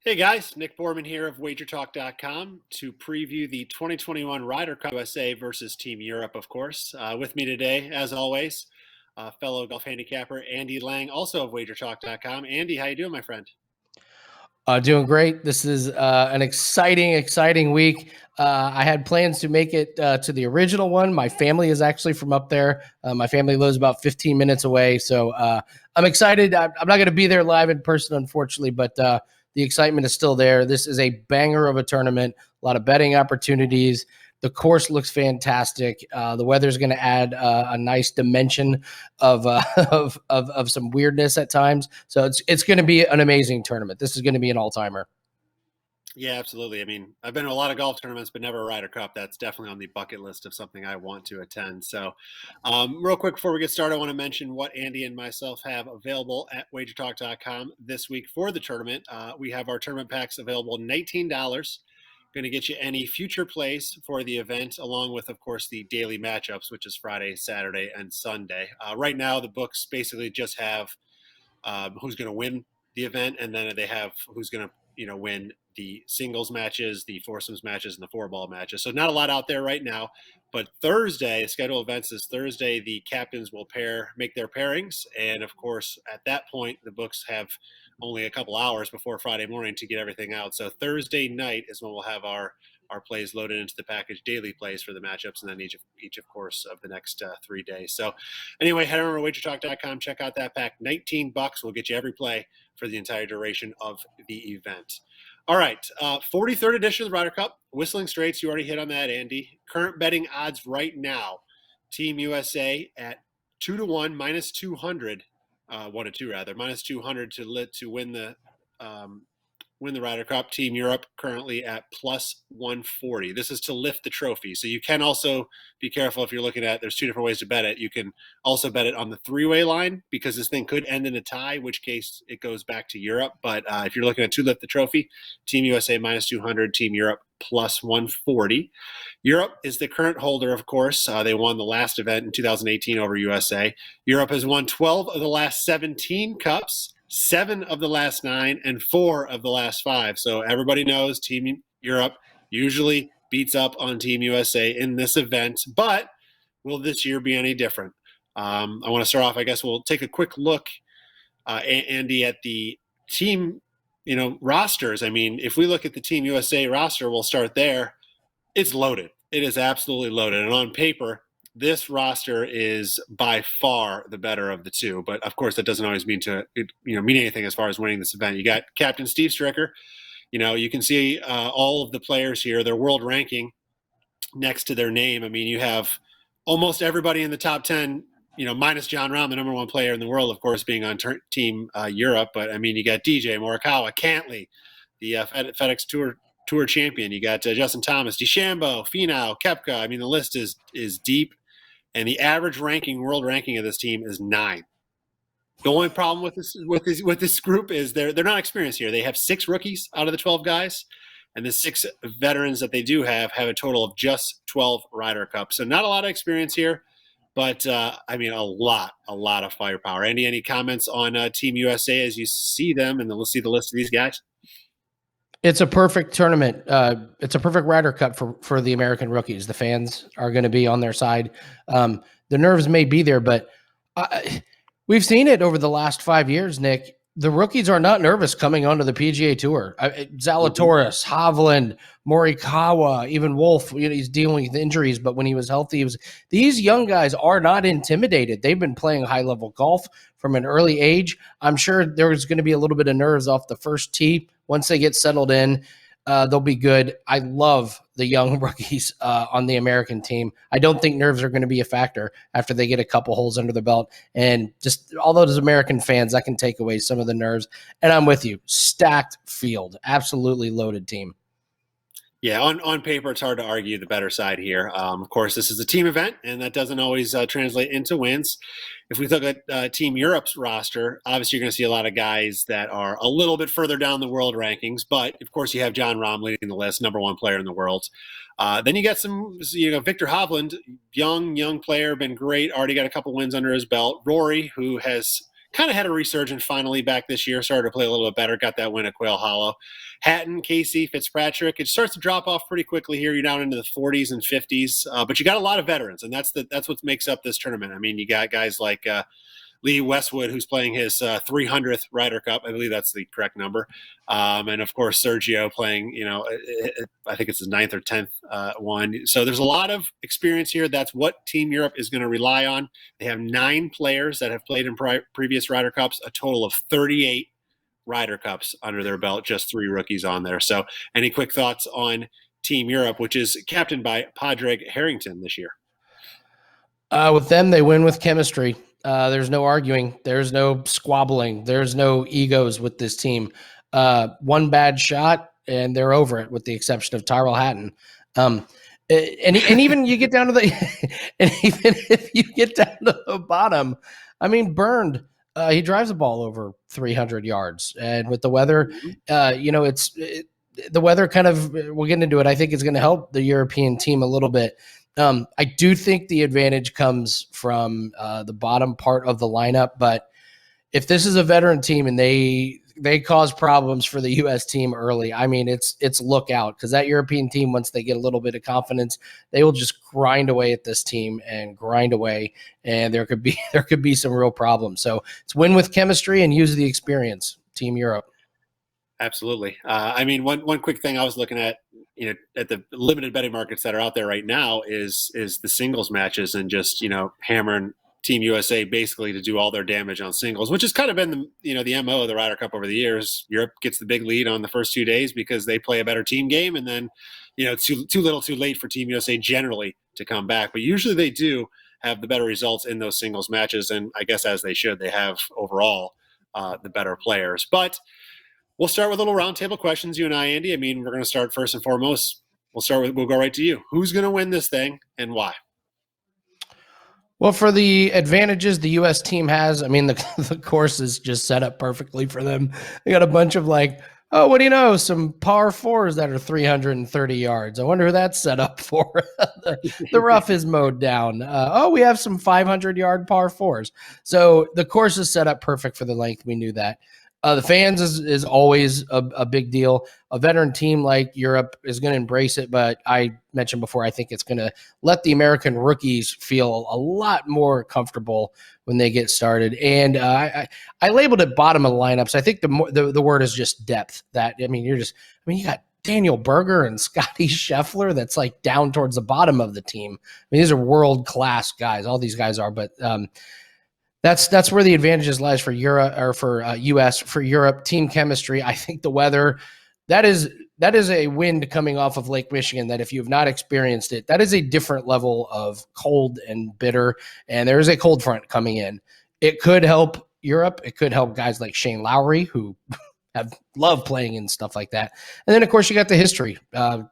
Hey guys, Nick Borrman here of WagerTalk.com to preview the 2021 Ryder Cup USA versus Team Europe, of course. With me today, as always, fellow golf handicapper Andy Lang, also of WagerTalk.com. Andy, how you doing, my friend? Doing great. This is an exciting week. I had plans to make it to the original one. My family is actually from up there. My family lives about 15 minutes away. So I'm excited. I'm not going to be there live in person, unfortunately, but the excitement is still there. This is a banger of a tournament, a lot of betting opportunities. The course looks fantastic. The weather's going to add a nice dimension of, of some weirdness at times. So it's going to be an amazing tournament. This is going to be an all timer. Yeah, absolutely. I mean, I've been to a lot of golf tournaments, but never a Ryder Cup. That's definitely on the bucket list of something I want to attend. So, real quick before we get started, I want to mention what Andy and myself have available at wagertalk.com this week for the tournament. We have our tournament packs available, $19. Going to get you any future plays for the event, along with, of course, the daily matchups, which is Friday, Saturday, and Sunday. Right now, the books basically just have who's going to win the event, and then they have who's going to win the singles matches, the foursomes matches, and the four ball matches. So not a lot out there right now. But Thursday, scheduled events is Thursday. The captains will make their pairings, and of course, at that point, the books have only a couple hours before Friday morning to get everything out. So Thursday night is when we'll have our plays loaded into the package, daily plays for the matchups, and then each of course of the next 3 days. So anyway, head over to wagertalk.com, check out that pack. $19 will get you every play for the entire duration of the event. All right, 43rd edition of the Ryder Cup, Whistling Straits. You already hit on that, Andy. Current betting odds right now: Team USA at 2-1, minus 200, 1-2 rather, minus 200 to win the Ryder Cup. Team Europe currently at plus 140. This is to lift the trophy. So you can also be careful if you're looking at, there's two different ways to bet it. You can also bet it on the three-way line because this thing could end in a tie, in which case it goes back to Europe. But if you're looking at to lift the trophy, Team USA minus 200, Team Europe plus 140. Europe is the current holder, of course. They won the last event in 2018 over USA. Europe has won 12 of the last 17 cups, 7 of the last 9, and 4 of the last 5. So everybody knows Team Europe usually beats up on Team USA in this event, but will this year be any different? I want to start off, I guess we'll take a quick look, Andy, at the team, rosters. I mean, if we look at the Team USA roster, we'll start there. It's loaded. It is absolutely loaded. And on paper, this roster is by far the better of the two. But of course, that doesn't always mean anything as far as winning this event. You got Captain Steve Stricker. You can see all of the players here, their world ranking next to their name. I mean, you have almost everybody in the top 10, minus John Rahm, the number one player in the world, of course, being on Team Europe. But I mean, you got DJ Morikawa, Cantley, the FedEx Tour champion. You got Justin Thomas, DeChambeau, Finau, Koepka. I mean, the list is deep, and the average world ranking of this team is 9. The only problem with this group is they're not experienced here. They have 6 rookies out of the 12 guys, and the 6 veterans that they do have a total of just 12 Ryder Cups. So not a lot of experience here, but I mean a lot of firepower. Andy, any comments on Team USA as you see them, and then we'll see the list of these guys? It's a perfect tournament. It's a perfect Ryder Cup for the American rookies. The fans are going to be on their side. The nerves may be there, but we've seen it over the last 5 years, Nick. The rookies are not nervous coming onto the PGA Tour. Zalatoris, Hovland, Morikawa, even Wolf, he's dealing with injuries, but when he was healthy, these young guys are not intimidated. They've been playing high-level golf from an early age. I'm sure there's going to be a little bit of nerves off the first tee. Once they get settled in, they'll be good. I love the young rookies on the American team. I don't think nerves are going to be a factor after they get a couple holes under the belt. And just all those American fans, that can take away some of the nerves. And I'm with you. Stacked field. Absolutely loaded team. Yeah, on paper, it's hard to argue the better side here. Of course, this is a team event, and that doesn't always translate into wins. If we look at Team Europe's roster, obviously you're going to see a lot of guys that are a little bit further down the world rankings, but of course you have John Rahm leading the list, number one player in the world. Then you got some, Victor Hovland, young player, been great, already got a couple wins under his belt. Rory, who has kind of had a resurgence finally back this year, started to play a little bit better, got that win at Quail Hollow. Hatton, Casey, Fitzpatrick, it starts to drop off pretty quickly here. You're down into the 40s and 50s, but you got a lot of veterans, and that's what makes up this tournament. I mean, you got guys like Lee Westwood, who's playing his 300th Ryder Cup. I believe that's the correct number. And of course, Sergio playing, I think it's his 9th or 10th one. So there's a lot of experience here. That's what Team Europe is going to rely on. They have 9 players that have played in previous Ryder Cups, a total of 38 Ryder Cups under their belt, just 3 rookies on there. So any quick thoughts on Team Europe, which is captained by Padraig Harrington this year? With them, they win with chemistry. There's no arguing. There's no squabbling. There's no egos with this team. One bad shot and they're over it, with the exception of Tyrell Hatton. And even you get down to the, and even if you get down to the bottom, I mean, Burned, he drives the ball over 300 yards, and with the weather, the weather kind of, we'll get into it. I think it's going to help the European team a little bit. I do think the advantage comes from the bottom part of the lineup, but if this is a veteran team and they cause problems for the U.S. team early, I mean, it's look out, because that European team, once they get a little bit of confidence, they will just grind away at this team and grind away, and there could be some real problems. So it's win with chemistry and use the experience, Team Europe. Absolutely. I mean, one quick thing I was looking at, at the limited betting markets that are out there right now is the singles matches, and just, hammering Team USA basically to do all their damage on singles, which has kind of been the MO of the Ryder Cup over the years. Europe gets the big lead on the first 2 days because they play a better team game, and then, it's too little too late for Team USA generally to come back. But usually they do have the better results in those singles matches, and I guess as they should. They have overall the better players. But we'll start with little roundtable questions, you and I, Andy. I mean, we're going to start first and foremost. We'll go right to you. Who's going to win this thing and why? Well, for the advantages the U.S. team has, I mean, the course is just set up perfectly for them. They got a bunch of what do you know, some par 4s that are 330 yards. I wonder who that's set up for. The rough is mowed down. We have some 500-yard par 4s. So the course is set up perfect for the length. We knew that. The fans is always a big deal. A veteran team like Europe is going to embrace it, but I mentioned before, I think it's going to let the American rookies feel a lot more comfortable when they get started. And I labeled it bottom of the lineups. I think the word is just depth. You got Daniel Berger and Scotty Scheffler that's down towards the bottom of the team. I mean, these are world-class guys. All these guys are, but that's where the advantages lies for Europe, or for US. For Europe, team chemistry. I think the weather, that is a wind coming off of Lake Michigan that, if you have not experienced it, that is a different level of cold and bitter. And there is a cold front coming in. It could help Europe. It could help guys like Shane Lowry, who love playing and stuff like that. And then, of course, you got the history.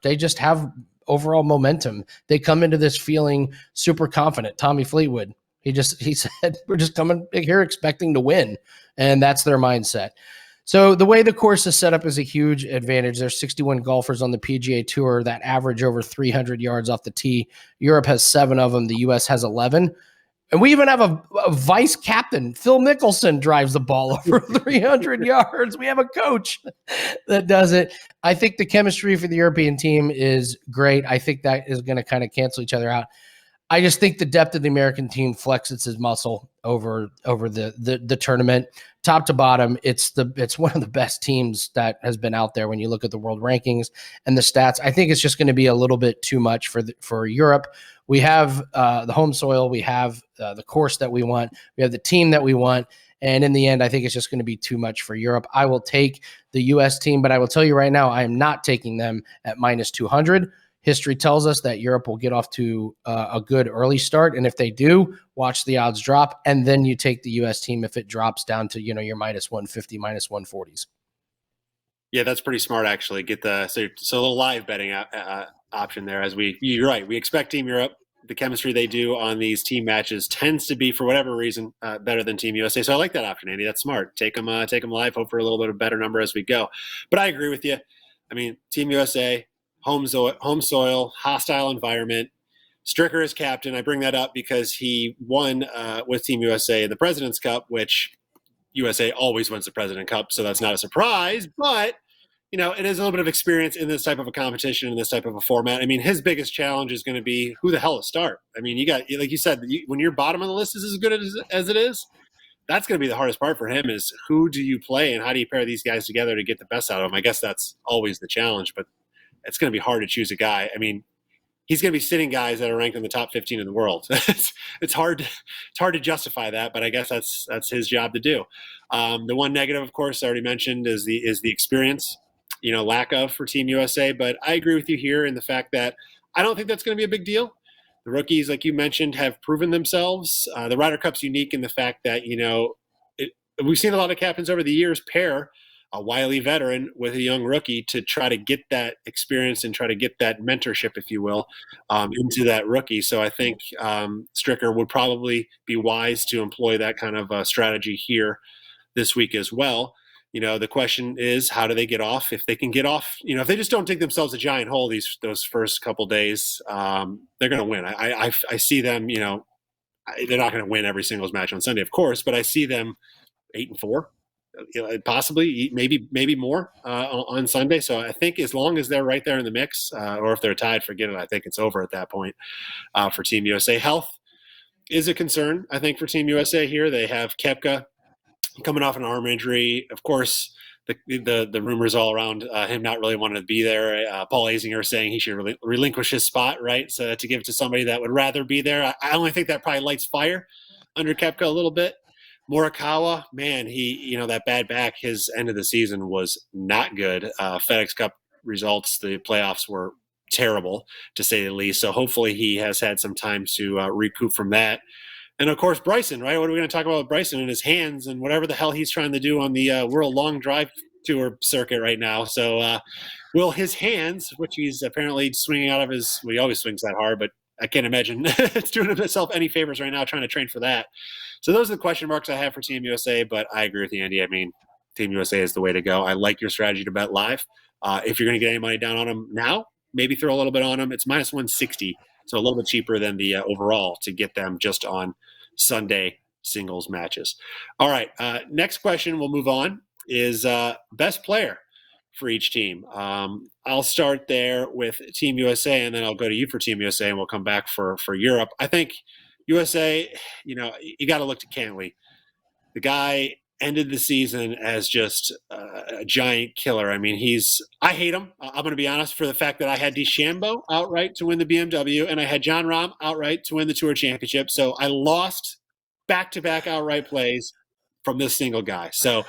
They just have overall momentum. They come into this feeling super confident. Tommy Fleetwood, he said, we're just coming here expecting to win. And that's their mindset. So the way the course is set up is a huge advantage. There's 61 golfers on the PGA Tour that average over 300 yards off the tee. Europe has 7 of them. The U.S. has 11. And we even have a vice captain. Phil Mickelson drives the ball over 300 yards. We have a coach that does it. I think the chemistry for the European team is great. I think that is going to kind of cancel each other out. I just think the depth of the American team flexes his muscle over the tournament, top to bottom. It's one of the best teams that has been out there when you look at the world rankings and the stats. I think it's just going to be a little bit too much for Europe. We have the home soil, we have the course that we want, we have the team that we want, and in the end, I think it's just going to be too much for Europe. I will take the U.S. team, but I will tell you right now, I am not taking them at minus 200. History tells us that Europe will get off to a good early start. And if they do, watch the odds drop. And then you take the U.S. team if it drops down to, your minus 150, minus 140s. Yeah, that's pretty smart, actually. Get so a little live betting option there. You're right. We expect Team Europe. The chemistry they do on these team matches tends to be, for whatever reason, better than Team USA. So I like that option, Andy. That's smart. Take them live. Hope for a little bit of better number as we go. But I agree with you. I mean, Team USA, home soil, hostile environment. Stricker is captain. I bring that up because he won with Team USA in the President's Cup, which USA always wins the President Cup, so that's not a surprise. But it is a little bit of experience in this type of a competition, in this type of a format. I mean, his biggest challenge is going to be who the hell to start. I mean, you got, like you said, when your bottom of the list is as good as it is, that's going to be the hardest part for him is who do you play and how do you pair these guys together to get the best out of them? I guess that's always the challenge, but it's going to be hard to choose a guy. I mean, he's going to be sitting guys that are ranked in the top 15 in the world. it's hard to justify that, but I guess that's his job to do. The one negative, of course, I already mentioned is the experience, lack of for Team USA. But I agree with you here in the fact that I don't think that's going to be a big deal. The rookies, like you mentioned, have proven themselves. The Ryder Cup's unique in the fact that, we've seen a lot of captains over the years pair a wily veteran with a young rookie to try to get that experience and try to get that mentorship, if you will, into that rookie. So I think Stricker would probably be wise to employ that kind of strategy here this week as well. The question is, how do they get off? If they can get off, if they just don't dig themselves a giant hole those first couple days, they're going to win. I see them, they're not going to win every singles match on Sunday, of course, but I see them 8-4. Possibly, maybe more on Sunday. So I think as long as they're right there in the mix, or if they're tied, forget it. I think it's over at that point for Team USA. Health is a concern, I think, for Team USA here. They have Koepka coming off an arm injury. Of course, the rumors all around him not really wanting to be there. Paul Azinger saying he should relinquish his spot, right? So to give it to somebody that would rather be there. I only think that probably lights fire under Koepka a little bit. Morikawa, man, he, that bad back, his end of the season was not good. FedEx Cup results, the playoffs were terrible, to say the least. So hopefully he has had some time to recoup from that. And, of course, Bryson, right? What are we going to talk about with Bryson and his hands and whatever the hell he's trying to do on the World Long Drive Tour circuit right now. So will his hands, which he's apparently swinging out of his – well, he always swings that hard, but I can't imagine it's doing himself any favors right now trying to train for that. So those are the question marks I have for Team USA, but I agree with you, Andy. I mean, Team USA is the way to go. I like your strategy to bet live. If you're going to get any money down on them now, maybe throw a little bit on them. It's minus 160, so a little bit cheaper than the overall to get them just on Sunday singles matches. All right, next question we'll move on is best player for each team. I'll start there with Team USA, and then I'll go to you for Team USA, and we'll come back for Europe. I think USA, you got to look to Cantley. The guy ended the season as just a giant killer. I mean, I hate him. I'm going to be honest, for the fact that I had DeChambeau outright to win the BMW, and I had Jon Rahm outright to win the Tour Championship. So I lost back-to-back outright plays from this single guy. So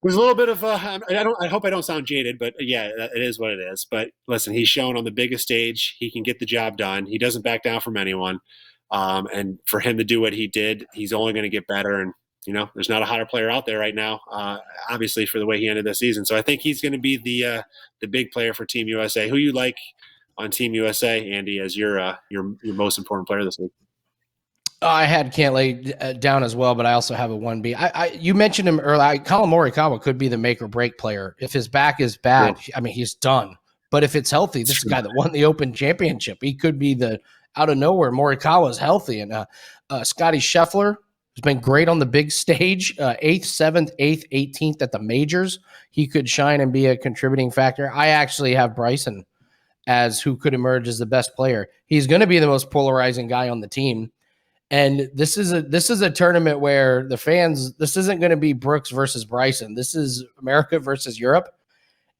there's a little bit of I hope I don't sound jaded, but yeah, it is what it is. But listen, he's shown on the biggest stage he can get the job done. He doesn't back down from anyone. And for him to do what he did, he's only going to get better. And, there's not a hotter player out there right now, obviously, for the way he ended the season. So I think he's going to be the big player for Team USA. Who you like on Team USA, Andy, as your most important player this week? I had Cantlay down as well, but I also have a 1B. You mentioned him earlier. Colin Morikawa could be the make or break player. If his back is bad, I mean, he's done. But if it's healthy, this is the guy that won the Open Championship. He could be out of nowhere. Morikawa is healthy. And Scotty Scheffler has been great on the big stage, 8th, 7th, 8th, 18th at the majors. He could shine and be a contributing factor. I actually have Bryson as who could emerge as the best player. He's going to be the most polarizing guy on the team. And this is a tournament where the fans, this isn't going to be Brooks versus Bryson. This is America versus Europe.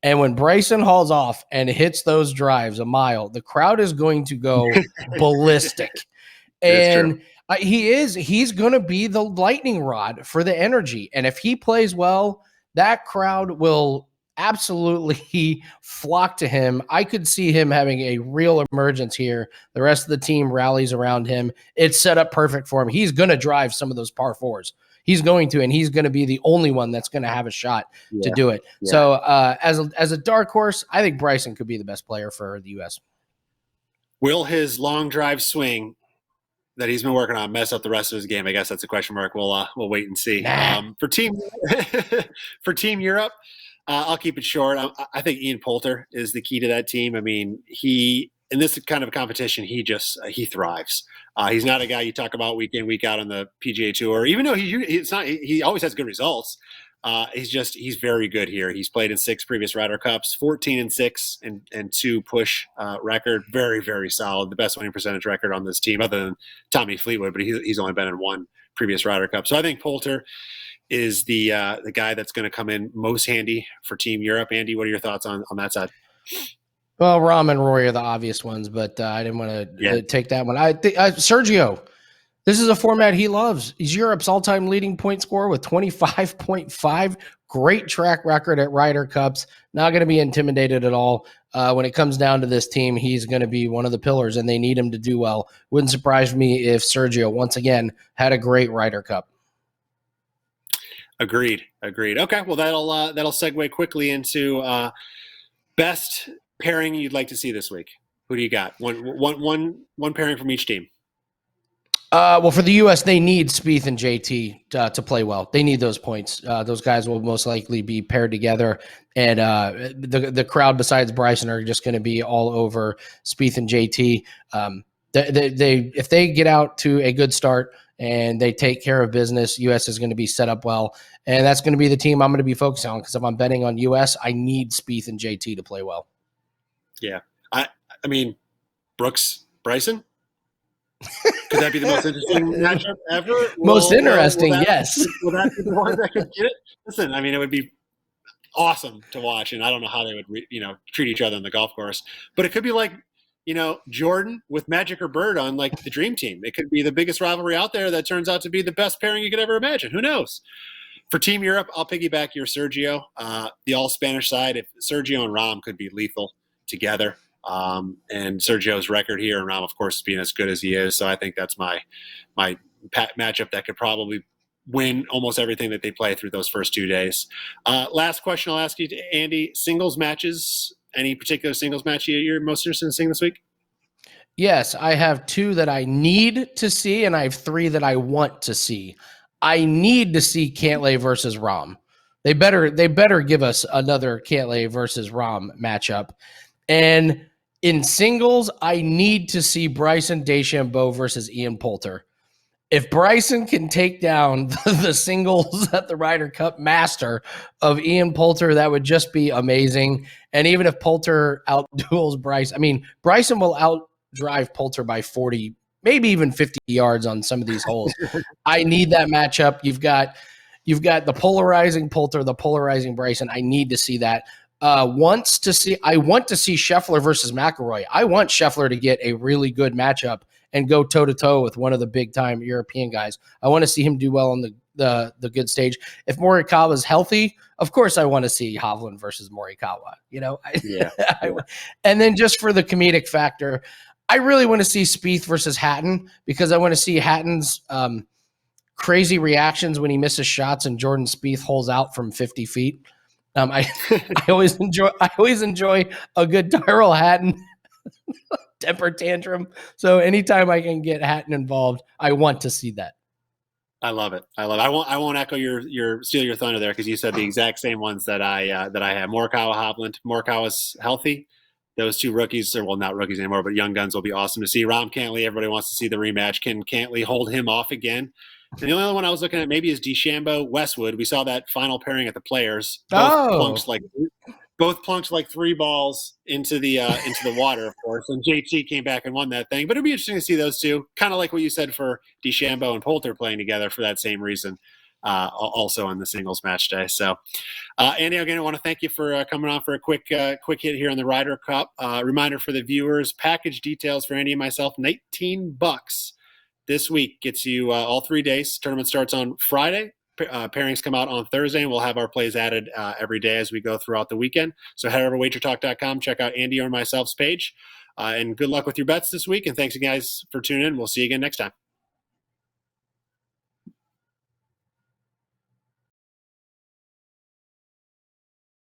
And when Bryson hauls off and hits those drives a mile, the crowd is going to go ballistic. And he's going to be the lightning rod for the energy. And if he plays well, that crowd will absolutely flock to him. I could see him having a real emergence here. The rest of the team rallies around him. It's set up perfect for him. He's going to drive some of those par fours. He's going to, and he's going to be the only one that's going to have a shot to do it. Yeah. So as a dark horse, I think Bryson could be the best player for the U.S. Will his long drive swing that he's been working on mess up the rest of his game? I guess that's a question mark. We'll wait and see. For Team Europe, I'll keep it short. I think Ian Poulter is the key to that team. I mean, he in this kind of competition, he thrives. He's not a guy you talk about week in, week out on the PGA Tour, even though he always has good results. He's very good here. He's played in 6 previous Ryder Cups, 14-6 and 2 push record. Very, very solid. The best winning percentage record on this team, other than Tommy Fleetwood, but he's only been in 1 previous Ryder Cup. So I think Poulter is the guy that's going to come in most handy for Team Europe. Andy, what are your thoughts on that side? Well, Rahm and Rory are the obvious ones, but I didn't want to take that one. I think Sergio. This is a format he loves. He's Europe's all-time leading point scorer with 25.5. Great track record at Ryder Cups. Not going to be intimidated at all. When it comes down to this team, he's going to be one of the pillars, and they need him to do well. Wouldn't surprise me if Sergio, once again, had a great Ryder Cup. Agreed. Okay, well, that'll segue quickly into best pairing you'd like to see this week. Who do you got? One pairing from each team. Well, for the U.S., they need Spieth and JT to play well. They need those points. Those guys will most likely be paired together, and the crowd besides Bryson are just going to be all over Spieth and JT. If they get out to a good start and they take care of business, U.S. is going to be set up well, and that's going to be the team I'm going to be focusing on, because if I'm betting on U.S., I need Spieth and JT to play well. Yeah, I mean, Brooks, Bryson. Could that be the most interesting matchup ever? Most interesting, yes. Will that be the one that could get it? Listen, I mean, it would be awesome to watch, and I don't know how they would, treat each other on the golf course. But it could be like, Jordan with Magic or Bird on like the Dream Team. It could be the biggest rivalry out there that turns out to be the best pairing you could ever imagine. Who knows? For Team Europe, I'll piggyback your Sergio. The all-Spanish side, if Sergio and Rahm could be lethal together. And Sergio's record here, and Rahm, of course, being as good as he is. So I think that's my matchup that could probably win almost everything that they play through those first 2 days. Last question I'll ask you, Andy, singles matches. Any particular singles match you're most interested in seeing this week? Yes, I have 2 that I need to see, and I have 3 that I want to see. I need to see Cantlay versus Rahm. They better give us another Cantlay versus Rahm matchup. And in singles, I need to see Bryson DeChambeau versus Ian Poulter. If Bryson can take down the singles at the Ryder Cup Master of Ian Poulter, that would just be amazing. And even if Poulter outduels Bryson, I mean, Bryson will outdrive Poulter by 40, maybe even 50 yards on some of these holes. I need that matchup. You've got the polarizing Poulter, the polarizing Bryson. I need to see that. I want to see Scheffler versus McIlroy. I want Scheffler to get a really good matchup and go toe-to-toe with one of the big-time European guys. I want to see him do well on the good stage. If Morikawa is healthy, of course I want to see Hovland versus Morikawa. Yeah. And then just for the comedic factor, I really want to see Spieth versus Hatton, because I want to see Hatton's crazy reactions when he misses shots and Jordan Spieth holes out from 50 feet. I always enjoy a good Tyrrell Hatton temper tantrum. So anytime I can get Hatton involved, I want to see that. I love it. I won't echo your steal your thunder there, because you said the exact same ones that I have. Morikawa, Hovland. Morikawa's healthy. Those 2 rookies, or well, not rookies anymore, but young guns will be awesome to see. Rahm Cantlay, everybody wants to see the rematch. Can Cantlay hold him off again? And the only other one I was looking at maybe is DeChambeau Westwood. We saw that final pairing at the Players. Both plunked like 3 balls into the water, of course. And JT came back and won that thing. But it'd be interesting to see those 2, kind of like what you said for DeChambeau and Poulter playing together for that same reason, also on the singles match day. So, Andy, again, I want to thank you for coming on for a quick hit here on the Ryder Cup. Reminder for the viewers: package details for Andy and myself, $19 this week gets you all 3 days. Tournament starts on Friday. Pairings come out on Thursday, and we'll have our plays added every day as we go throughout the weekend. So head over to WagerTalk.com, check out Andy or myself's page, and good luck with your bets this week. And thanks, guys, for tuning in. We'll see you again next time.